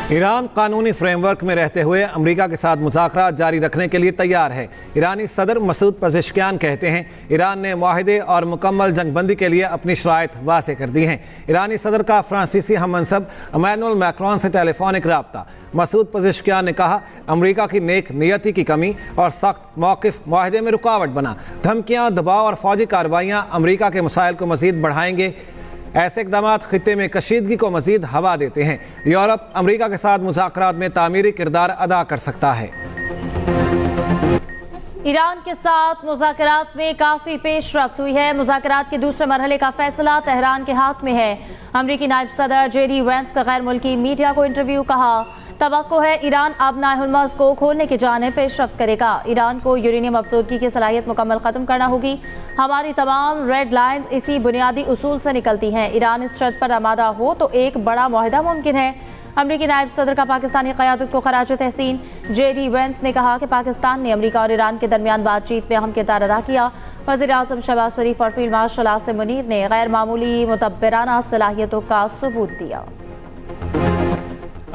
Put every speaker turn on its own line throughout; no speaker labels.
Iran कानूनी framework में रहते हुए अमेरिका के साथ मुज़ाकरात जारी रखने के लिए तैयार है। ईरानी सदर मसूद पेज़ेश्कियान कहते हैं, ईरान ने मुआहदे और मुकम्मल जंगबंदी के लिए अपनी शराइत वाज़ेह कर दी हैं। ईरानी सदर का फ्रांसीसी हममनसब इमैनुअल मैक्रोन से टेलीफोनिक रब्ता। मसूद पेज़ेश्कियान ने कहा, अमेरिका की नेक नियति की कमी और सख्त मौक़िफ़ मुआहदे में रुकावट बना। धमकियाँ, दबाव और फौजी कार्रवाइयाँ अमेरिका के मसाइल को मज़ीद बढ़ाएंगे। ऐसे इक़दामात ख़ित्ते में कशीदगी को मज़ीद हवा देते हैं। यूरोप अमेरिका के साथ मुज़ाकरात में तामीरी किरदार अदा कर सकता है।
ईरान के साथ मुज़ाकरात में काफ़ी पेशरफ्त हुई है। मुज़ाकरात के दूसरे मरहले का फैसला तेहरान के हाथ में है। अमरीकी नायब सदर JD वेंस का गैर मुल्की मीडिया को इंटरव्यू। कहा, तवक्को है ईरान आबनाए हुर्मुज़ को खोलने की जानिब पेशरफ्त करेगा। ईरान को यूरेनियम अफसोदगी की सलाहियत मुकम्मल ख़त्म करना होगी। हमारी तमाम रेड लाइन्स इसी बुनियादी उसूल से निकलती हैं। ईरान इस शर्त पर आमादा हो तो एक बड़ा मुआहदा मुमकिन है। अमरीकी नायब सदर का पाकिस्तानी क़यादत को खराज तहसीन। JD वेंस ने कहा कि पाकिस्तान ने अमरीका और ईरान के दरमियान बातचीत में अहम किरदार अदा किया। वज़ीर आज़म शहबाज शरीफ और फील्ड मार्शल आसिम मुनीर ने गैर मामूली मुतब्बराना सलाहियतों का सबूत दिया।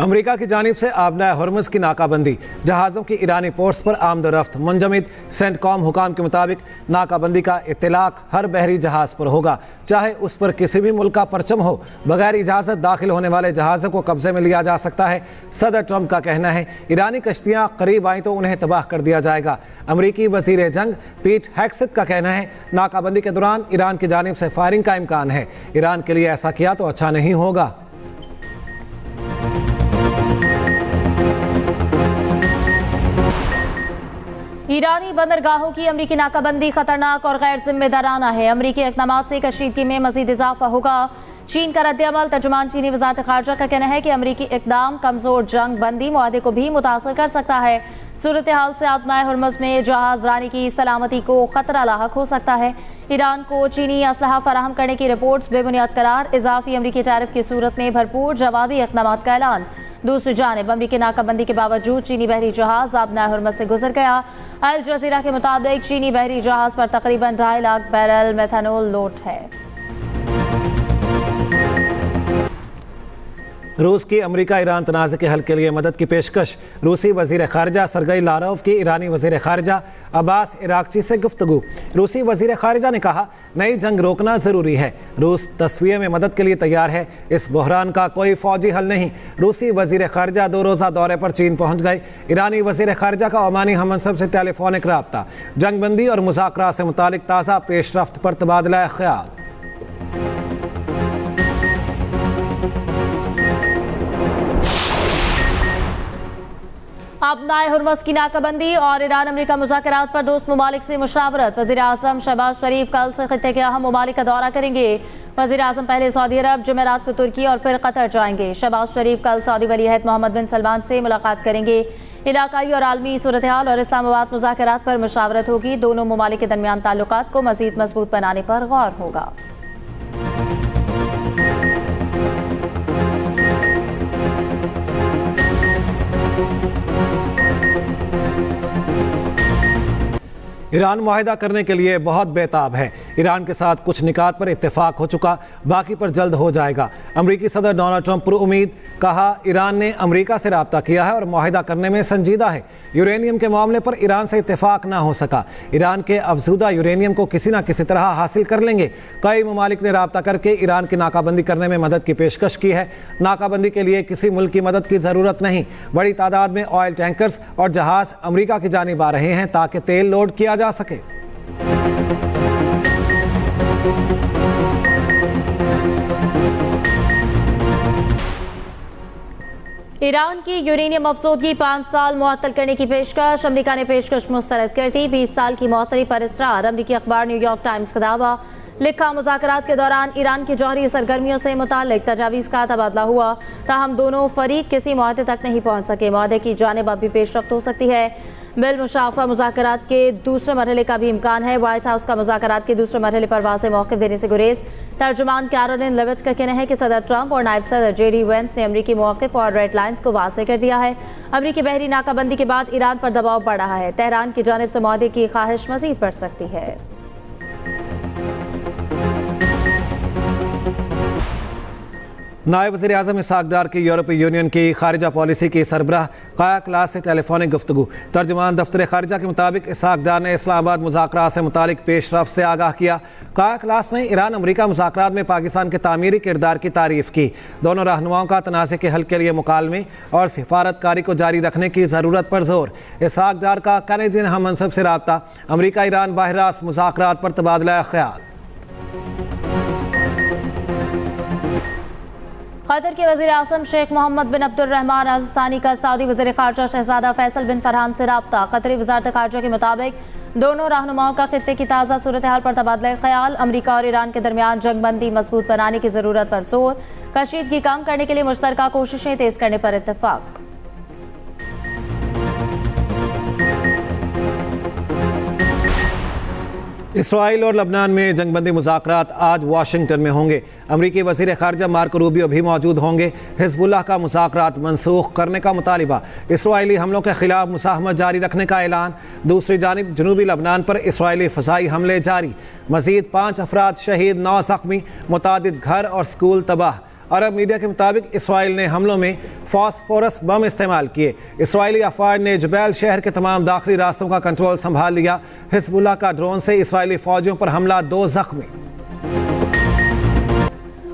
अमेरिका की जानिब से आबनाए हुर्मुज़ की नाकाबंदी, जहाज़ों की ईरानी पोर्ट्स पर आमदोरफ्त मुंजमद। सेंटकॉम हुकाम के मुताबिक नाकाबंदी का इत्तलाक हर बहरी जहाज़ पर होगा, चाहे उस पर किसी भी मुल्क का परचम हो। बगैर इजाज़त दाखिल होने वाले जहाज़ों को कब्जे में लिया जा सकता है। सदर ट्रंप का कहना है, ईरानी कश्तियाँ करीब आईं तो उन्हें तबाह कर दिया जाएगा। अमरीकी वज़ीर जंग पीट हेग्सेथ का कहना है, नाकाबंदी के दौरान ईरान की जानिब से फायरिंग का इम्कान है। ईरान के लिए ऐसा किया तो अच्छा नहीं होगा।
ईरानी बंदरगाहों की अमरीकी नाकाबंदी खतरनाक और गैर जिम्मेदाराना है। अमरीकी इक़दामात से कशीदगी में मजीद इजाफा होगा। चीन का रद्द-ए-अमल। तर्जुमान चीनी वज़ारत ख़ारजा का कहना है कि अमरीकी इक़दाम कमज़ोर जंग बंदी मुआहदे को भी मुतासर कर सकता है। सूरत हाल से आबनाए हुर्मुज़ में जहाज़ रानी की सलामती को खतरा लाहक हो सकता है। ईरान को चीनी असलहा फराहम करने की रिपोर्ट्स बेबुनियाद करार। इजाफी अमरीकी टैरिफ की सूरत में भरपूर जवाबी इक़दामात का ऐलान। दूसरी जानिब अमरीकी नाकाबंदी के बावजूद चीनी बहरी जहाज आबनाए हुर्मुज़ से गुजर गया। अल जज़ीरा के मुताबिक चीनी बहरी जहाज पर तकरीबन 2.5 लाख बैरल मेथनॉल लोड है।
रूस की अमेरिका ईरान तनाज़े के हल के लिए मदद की पेशकश। रूसी वज़ीर ख़ारिजा सरगई लारोव की ईरानी वज़ीर ख़ारिजा अब्बास इराक़ची से गुफ्तगू। रूसी वज़ीर ख़ारिजा ने कहा, नई जंग रोकना ज़रूरी है। रूस तस्वीर में मदद के लिए तैयार है। इस बहरान का कोई फ़ौजी हल नहीं। रूसी वज़ीर ख़ारिजा 2 रोज़ा दौरे पर चीन पहुँच गए। ईरानी वज़ीर ख़ारिजा का ओमानी हममनसब से टेलीफोनिक रब्ता। जंगबंदी और मुज़ाकरात से मुतालिक ताज़ा पेशरफ्त पर तबादला ख़याल।
आबनाए हुर्मुज़ की नाकाबंदी और ईरान अमेरिका मुज़ाकरात पर दोस्त ममालिक से मुशावरत। वज़ीर आज़म शहबाज शरीफ कल से खित्ते के अहम ममालिक का दौरा करेंगे। वज़ीर आज़म पहले सऊदी अरब, जुमेरात को तुर्की और फिर कतर जाएंगे। शहबाज शरीफ कल सऊदी वली-अहद मोहम्मद बिन सलमान से मुलाकात करेंगे। इलाकाई और आलमी सूरत हाल और इस्लामाबाद मुज़ाकरात पर मुशावरत होगी। दोनों ममालिक के दरमियान ताल्लुकात को मज़ीद मजबूत बनाने पर गौर होगा।
ईरान मुआहिदा करने के लिए बहुत बेताब है। ईरान के साथ कुछ निकात पर इत्तेफाक हो चुका, बाकी पर जल्द हो जाएगा। अमरीकी सदर डोनाल्ड ट्रंप पर उम्मीद। कहा, ईरान ने अमरीका से रब्ता किया है और मुआहिदा करने में संजीदा है। यूरेनियम के मामले पर ईरान से इत्तेफाक ना हो सका। ईरान के अफजूदा यूरेनियम को किसी न किसी तरह हासिल कर लेंगे। कई ममालिक ने रब्ता करके ईरान की नाकाबंदी करने में मदद की पेशकश की है। नाकाबंदी के लिए किसी मुल्क की मदद की ज़रूरत नहीं। बड़ी तादाद में ऑयल टैंकर्स और जहाज़ अमरीका की जानिब आ रहे हैं ताकि तेल लोड किया जा सके।
ईरान की यूरेनियम अफसोदगी 5 साल मुअत्तल करने की पेशकश। अमेरिका ने पेशकश मुस्तरद कर दी। 20 साल की मुअत्तली पर इसरार। अमेरिकी अखबार न्यूयॉर्क टाइम्स का दावा। लिखा, मुज़ाकरात के दौरान ईरान की जौहरी सरगर्मियों से मुताल्लिक तजावीज़ का तबादला हुआ, ताहम दोनों फरीक किसी मुआहदे तक नहीं पहुँच सके। मुआहदे की जानिब अब भी पेशरफ्त हो सकती है। बिलमुशाफ़ा मुज़ाकरात के दूसरे मरहले का भी इम्कान है। व्हाइट हाउस का मुज़ाकरात के दूसरे मरहले पर वाज़ेह मौक़िफ़ देने से गुरेज। तर्जुमान कैरोलिन लेविट का कहना है कि सदर ट्रंप और नायब सदर JD वेंस ने अमरीकी मौक़िफ़ और रेड लाइन्स को वाज़ेह कर दिया है। अमरीकी बहरी नाकाबंदी के बाद ईरान पर दबाव बढ़ रहा है। तेहरान की जानिब से मुआहदे की ख्वाहिश मज़ीद बढ़ सकती है।
नायब वज़ीर आज़म इसहाक़ डार की यूरोपीय यूनियन की खारिजा पॉलिसी की सरबराह काया क्लास से टेलीफोनिक गुफ्तगू। तर्जुमान दफ्तर खारिजा के मुताबिक इसहाक़ डार ने इस्लामाबाद मुज़ाकरात से मुतालिक पेशरफ़ से आगाह किया। काया क्लास ने ईरान अमरीका मुज़ाकरात में पाकिस्तान के तामीरी किरदार की तारीफ़ की। दोनों रहनुमाओं का तनाज़े के हल के लिए मुकालमे और सिफारतकारी को जारी रखने की ज़रूरत पर जोर। इसहाक़ डार का कैनेडियन हम मनसब से रब्ता, अमरीका ईरान बाहरास मुज़ाकरात पर तबादला ख्याल।
कतर के वज़ीर आज़म शेख मोहम्मद बिन अब्दुर्रहमान अल सानी का सऊदी वज़ीर ख़ारजा शहज़ादा फैसल बिन फरहान से रब्ता। कतरी वज़ारत ख़ारजा के मुताबिक दोनों रहनुमाओं का खित्ते की ताज़ा सूरत हाल पर तबादला ख्याल। अमरीका और ईरान के दरमियान जंगबंदी मजबूत बनाने की ज़रूरत पर जोर। कशीदगी कम करने के लिए मुश्तरका कोशिशें तेज़ करने पर इत्तेफाक।
इसराइल और लबनान में जंगबंदी मुज़ाकरात आज वाशिंगटन में होंगे। अमरीकी वज़ीर ख़ारजा मार्को रूबियो भी मौजूद होंगे। हिज़्बुल्लाह का मुज़ाकरात मनसूख करने का मुतालिबा। इसराइली हमलों के खिलाफ मुसाहमत जारी रखने का ऐलान। दूसरी जानिब जनूबी लबनान पर इसराइली फ़ज़ाई हमले जारी। मज़ीद 5 अफराद शहीद, 9 ज़ख्मी, मुतादिद घर और स्कूल तबाह। अरब मीडिया के मुताबिक इसराइल ने हमलों में फास्फोरस बम इस्तेमाल किए। इसराइली अफवाज ने जुबैल शहर के तमाम दाखिली रास्तों का कंट्रोल संभाल लिया। हिज़्बुल्लाह का ड्रोन से इसराइली फौजियों पर हमला, 2 ज़ख्मी।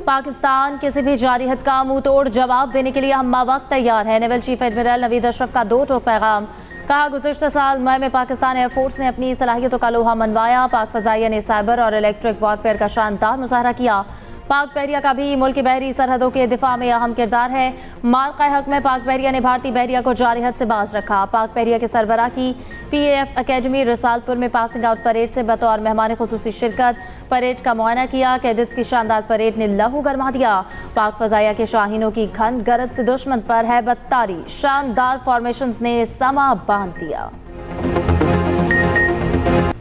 पाकिस्तान किसी भी जारी हद का मुंह तोड़ जवाब देने के लिए हम्मा वक्त तैयार है। Naval chief admiral Naveed Ashraf का 2 टोक पैगाम। कहा, गुज़िश्ता साल मई में पाकिस्तान एयरफोर्स ने अपनी सलाहियतों का लोहा मनवाया। पाक फ़ज़ाइया ने साइबर और इलेक्ट्रिक वॉरफेयर का शानदार मुजाहरा किया। पाक बहरिया का भी मुल्क की बहरी सरहदों के दिफा में अहम किरदार है। मार्का हक में पाक बहरिया ने भारतीय बहरिया को जारी हद से बाज रखा। पाक बहरिया के सरबराह की PAF अकेडमी रसालपुर में पासिंग आउट परेड से बतौर मेहमान खुसूसी शिरकत। परेड का मुआयना किया। कैडेट्स की शानदार परेड ने लहू गरमा दिया। पाक फ़ज़ाइया के शाहीनों की घन गरज से दुश्मन पर हैबत तारी। शानदार फॉर्मेशंस ने समा बांध दिया।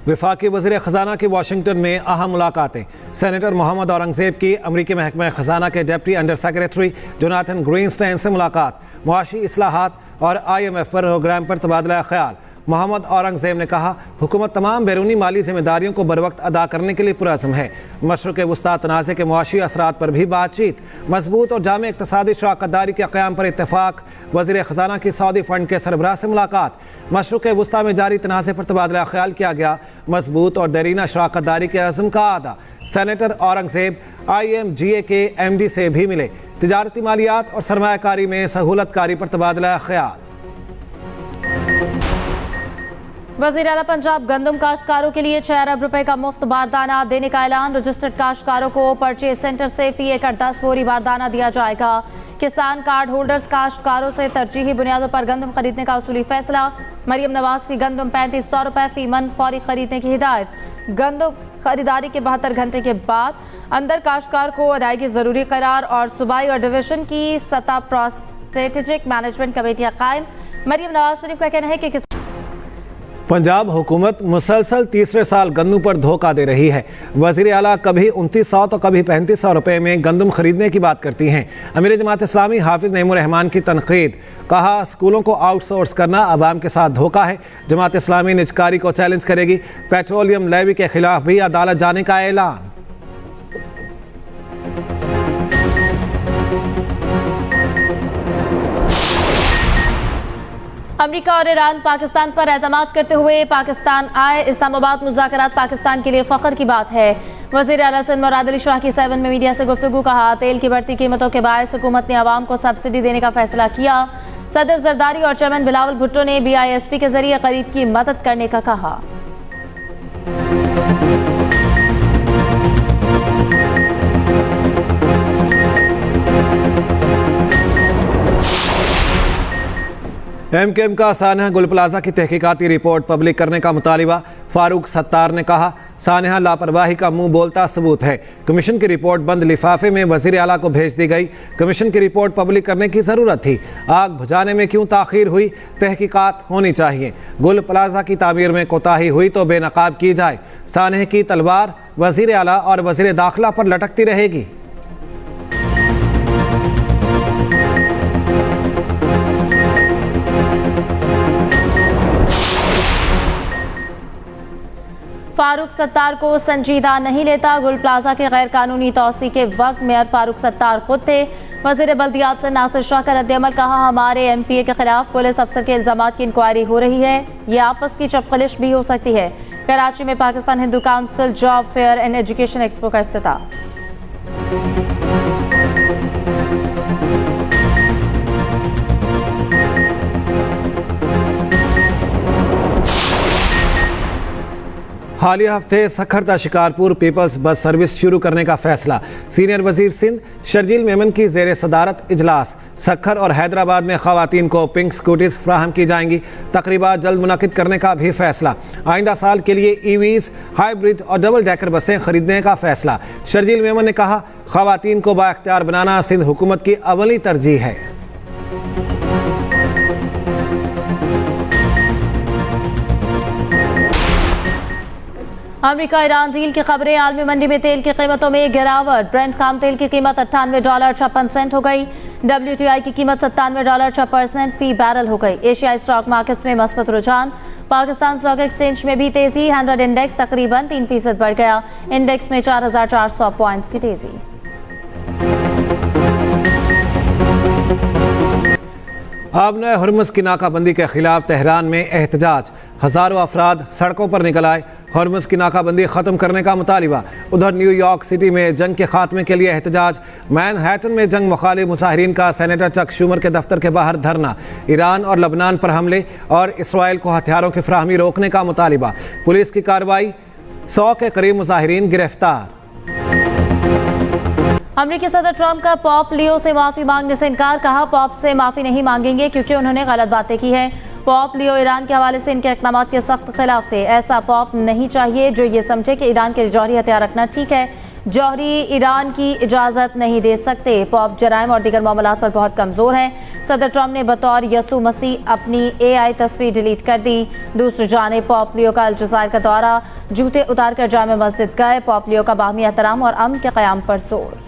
वफाकी वज़ीर ख़जाना की वाशिंगटन में अहम मुलाकातें। सेनेटर मोहम्मद औरंगज़ेब की अमरीकी महकमा ख़जाना के डिप्टी अंडर सेक्रेटरी जोनाथन ग्रीनस्टाइन से मुलाकात। मुआशी इस्लाहात और IMF प्रोग्राम पर तबादला ख्याल। मोहम्मद औरंगज़ेब ने कहा, हुकूमत तमाम बैरूनी माली जिम्मेदारियों को बरवक्त अदा करने के लिए पुरअज़्म है। मशरक़ वस्ता तनाज़े के मुआशी असरात पर भी बातचीत। मजबूत और जामे इक़्तिसादी शराकतदारी के क़याम पर इत्तेफाक। वज़ीर ख़जाना की सऊदी फ़ंड के सरबराह से मुलाकात। मशरक़ वस्ता में जारी तनाज़े पर तबादला ख्याल किया गया। मजबूत और देरीना शराकतदारी के अज़्म का आदा। सेनेटर औरंगज़ेब IMGA के MD से भी मिले। तिजारती मालियात और सरमायाकारी में सहूलतकारी पर तबादला ख्याल।
वज़ीर आला पंजाब गंदम काश्तकारों के लिए 6 अरब रुपए का मुफ्त बारदाना देने का ऐलान। रजिस्टर्ड काश्तकारों को परचेज सेंटर से फी एकड़ 10 बोरी बारदाना दिया जाएगा। किसान कार्ड होल्डर्स काश्तकारों से तरजीही बुनियादों पर गंदम खरीदने का उसूली फैसला। मरियम नवाज की गंदम 3500 रुपए फी मन फौरी खरीदने की हिदायत। गंदम खरीदारी के 72 घंटे के बाद अंदर काश्तकार को अदायगी जरूरी करार और सूबाई और डिवीजन की सतह स्ट्रेटेजिक मैनेजमेंट कमेटियां कायम। मरियम नवाज शरीफ का कहना है कि
पंजाब हुकूमत मुसलसल तीसरे साल गंदम पर धोखा दे रही है। वज़ीर आला कभी 2900 तो कभी 3500 रुपए में गंदम खरीदने की बात करती हैं। अमीर जमात इस्लामी हाफिज नईमुर रहमान की तनकीद। कहा, स्कूलों को आउटसोर्स करना अवाम के साथ धोखा है। जमात इस्लामी निजकारी को चैलेंज करेगी। पेट्रोलियम लेवी के खिलाफ भी अदालत जाने का ऐलान।
अमेरिका और ईरान पाकिस्तान पर एतमाद करते हुए पाकिस्तान आए। इस्लामाबाद मुज़ाकरात पाकिस्तान के लिए फ़ख्र की बात है। वज़ीर आला सिंध मुराद अली शाह की 7 में मीडिया से गुफ्तगू। कहा, तेल की बढ़ती कीमतों के बायस हुकूमत ने आवाम को सब्सिडी देने का फैसला किया। सदर जरदारी और चेयरमैन बिलावल भुट्टो ने BISP के जरिए गरीब की मदद करने का कहा।
MKM का सानहा गुल प्लाजा की तहकीकाती रिपोर्ट पब्लिक करने का मुतालिबा। फारूक सत्तार ने कहा, सानहा लापरवाही का मुंह बोलता सबूत है। कमीशन की रिपोर्ट बंद लिफाफे में वज़ीर आला को भेज दी गई। कमीशन की रिपोर्ट पब्लिक करने की ज़रूरत थी। आग बुझाने में क्यों ताख़ीर हुई? तहकीकात होनी चाहिए। गुल प्लाजा की तामीर में कोताही हुई तो बेनकाब की जाए। सानहा की तलवार वज़ीर आला और वज़ीर दाखिला पर लटकती रहेगी।
फारूक सत्तार को संजीदा नहीं लेता। गुल प्लाजा के गैर कानूनी तोसी के वक्त मेयर फारूक सत्तार खुद थे। वज़ीर बल्दियात से नासिर शाह का रद्द-ए-अमल, कहा हमारे MPA के खिलाफ पुलिस अफसर के इल्जामात की इंक्वायरी हो रही है, ये आपस की चपकलिश भी हो सकती है। कराची में Pakistan Hindu council job fair and education expo का इफ्तिताह।
हालिया हफ्ते सखरता शिकारपुर पीपल्स बस सर्विस शुरू करने का फैसला। सीनियर वजीर सिंध शर्जील मेमन की जेर सदारत इजलास। सखर और हैदराबाद में खवातीन को पिंक स्कूटीज फ्राहम की जाएंगी। तकरीबात जल्द मुनक़िद करने का भी फैसला। आइंदा साल के लिए EVs, हाइब्रिड और डबल डेकर बसें खरीदने का फैसला। शर्जील मेमन ने कहा खवातीन को बाख्तियार बनाना सिंध हुकूमत की अवली तरजीह है।
अमेरिका ईरान डील की खबरें। आलमी मंडी में तेल की कीमतों में गिरावट। ब्रेंट खाम तेल की कीमत $98.56 हो गई। WTI की कीमत $97.56 फी बैरल हो गई। एशियाई स्टॉक मार्केट्स में मस्बत रुझान। पाकिस्तान स्टॉक एक्सचेंज में भी तेजी। 100 इंडेक्स तकरीबन 3% बढ़ गया। इंडेक्स में 4400 पॉइंट्स की तेजी।
आबना हुर्मुज़ की नाकाबंदी के खिलाफ तेहरान में एहतजाज। हज़ारों अफराद सड़कों पर निकल आए। हुर्मुज़ की नाकाबंदी ख़त्म करने का मुतालिबा। उधर न्यूयॉर्क सिटी में जंग के खात्मे के लिए एहतजाज। मैनहट्टन में जंग मुखालिफ मुजाहिरीन का सेनेटर चक शूमर के दफ्तर के बाहर धरना। ईरान और लबनान पर हमले और इसराइल को हथियारों की फ्राहमी रोकने का मुतालिबा। पुलिस की कार्रवाई। 100 के करीब मुजाहिरीन गिरफ्तार।
अमेरिकी सदर ट्रंप का पॉप लियो से माफी मांगने से इनकार। कहा पॉप से माफी नहीं मांगेंगे क्योंकि उन्होंने गलत बातें की हैं। पॉप लियो ईरान के हवाले से इनके इक़दाम के सख्त खिलाफ थे। ऐसा पॉप नहीं चाहिए जो ये समझे कि ईरान के लिए जौहरी हथियार रखना ठीक है। जौहरी ईरान की इजाज़त नहीं दे सकते। पॉप जराइम और दीगर मामलात पर बहुत कमज़ोर हैं। सदर ट्रंप ने बतौर यसू मसीह अपनी AI तस्वीर डिलीट कर दी। दूसरी जानिब पॉप लियो का अल्जज़ायर का दौरा। जूते उतार कर जामे मस्जिद गए। पॉप लियो का बाहमी एहतराम और अमन के क़याम पर जोर।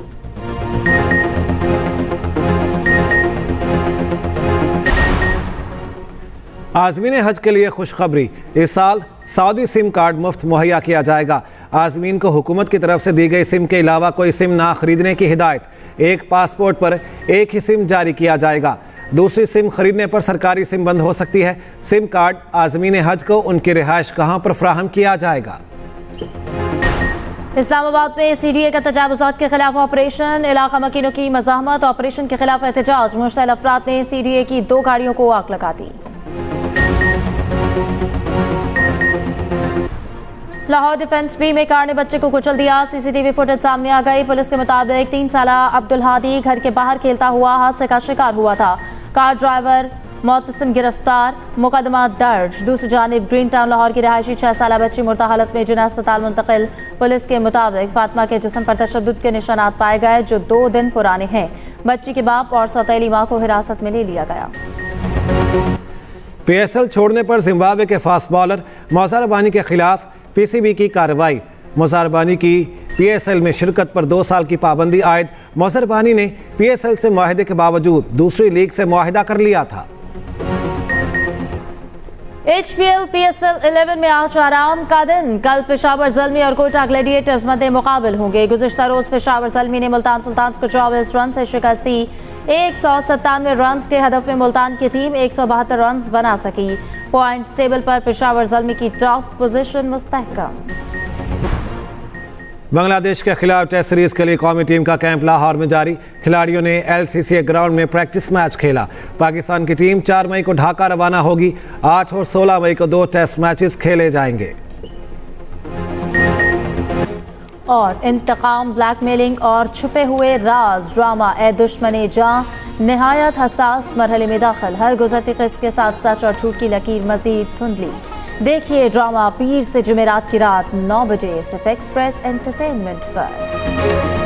आज़मीन हज के लिए खुशखबरी। इस साल सऊदी सिम कार्ड मुफ्त मुहैया किया जाएगा। आज़मीन को हुकूमत की तरफ से दी गई सिम के अलावा कोई सिम ना खरीदने की हिदायत। एक पासपोर्ट पर एक ही सिम जारी किया जाएगा। दूसरी सिम खरीदने पर सरकारी सिम बंद हो सकती है। सिम कार्ड आज़मीन हज को उनकी रिहाइश कहाँ पर फ्राहम किया जाएगा।
इस्लामाबाद में CDA का तजावुज़ात के खिलाफ ऑपरेशन। इलाका मकीनों की मज़ाहमत। ऑपरेशन के खिलाफ एहतजाज। मुश्तइल अफराद ने CDA की 2 गाड़ियों को आग लगा दी। लाहौर डिफेंस बी में कार ने बच्चे को कुचल दिया। CCTV फुटेज सामने आ गई। पुलिस के मुताबिक 3 साला अब्दुल हादी घर के बाहर खेलता हुआ हादसे का शिकार हुआ था। कार ड्राइवर मोतसिम गिरफ्तार। मुकदमा दर्ज। दूसरी जानिब ग्रीन टाउन लाहौर की रहायशी 6 साला बच्ची मुर्दा हालत में जिन्हें अस्पताल मुंतकिल। पुलिस के मुताबिक फातिमा के जिस्म पर तशद्दुद के निशानात पाए गए जो 2 दिन पुराने हैं। बच्ची के बाप और सौतेली मां को हिरासत में ले लिया गया।
PSL छोड़ने पर जिम्बाब्वे के फास्ट बॉलर मौसा रबानी के खिलाफ PCB की कार्रवाई। मौसा रबानी की PSL में शिरकत पर 2 साल की पाबंदी आयद। मौसा रबानी ने PSL से मुआहदे के बावजूद दूसरी लीग से मुआहदा कर लिया था।
HPL PSL 11 में आज आराम का दिन। कल पेशावर ज़ल्मी और कोटा ग्लैडिएटर्स मद्दे मुकाबिल होंगे। गुज़िश्ता रोज पेशावर ज़ल्मी ने मुल्तान सुल्तान्स को 24 रन से शिकस्त दी। 197 रन के हदफ में मुल्तान की टीम 172 रन बना सकी। पॉइंट्स टेबल पर पेशावर ज़ल्मी की टॉप पोजीशन मुस्तहकम।
बांग्लादेश के खिलाफ टेस्ट सीरीज के लिए कौमी टीम का कैंप लाहौर में जारी। खिलाड़ियों ने LCCA ग्राउंड में प्रैक्टिस मैच खेला। पाकिस्तान की टीम 4 मई को ढाका रवाना होगी। 8 और 16 मई को 2 टेस्ट मैचेस खेले जाएंगे।
और इंतकाम, ब्लैकमेलिंग और छुपे हुए राज ड्रामा ए दुश्मने जां निहायत हसास मरहले में दाखिल। हर गुजरती किस्त के साथ सच और झूठ की लकीर मजीद धुंधली। देखिए ड्रामा पीर से जुमेरात की रात 9 बजे सिर्फ एक्सप्रेस एंटरटेनमेंट पर।